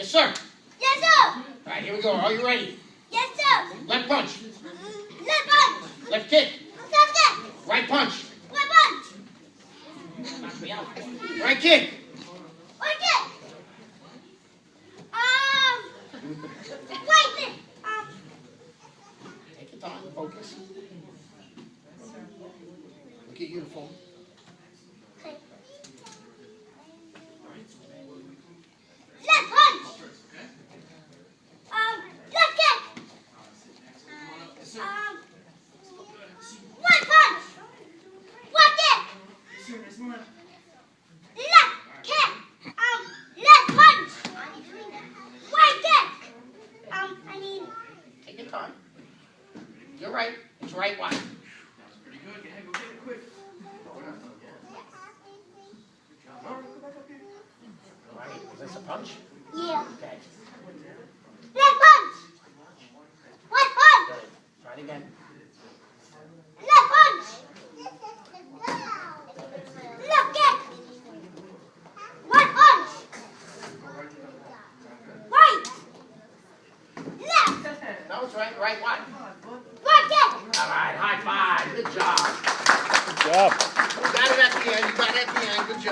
Yes, sir. Yes, sir. All right, here we go. Are you ready? Yes, sir. Left punch. Left punch. Left kick. Left kick. Right punch. Right punch. Right kick. Right kick. Right kick. Take your time. Focus. Look at uniform. Left punch. Left kick. Right punch. Right kick. Left kick. Left punch. Right kick. I need. Take your time. You're right. It's right one. Pretty good. Go ahead, go get it quick. All right. Is this a punch? Yeah. Okay. Left punch. Right punch. Good. Try it again. Left punch. Left kick. Right punch. Right. Left. No, it's right. Right one. Right kick. All right. High five. Good job. Good job. You got it at the end. You got it at the end. Good job.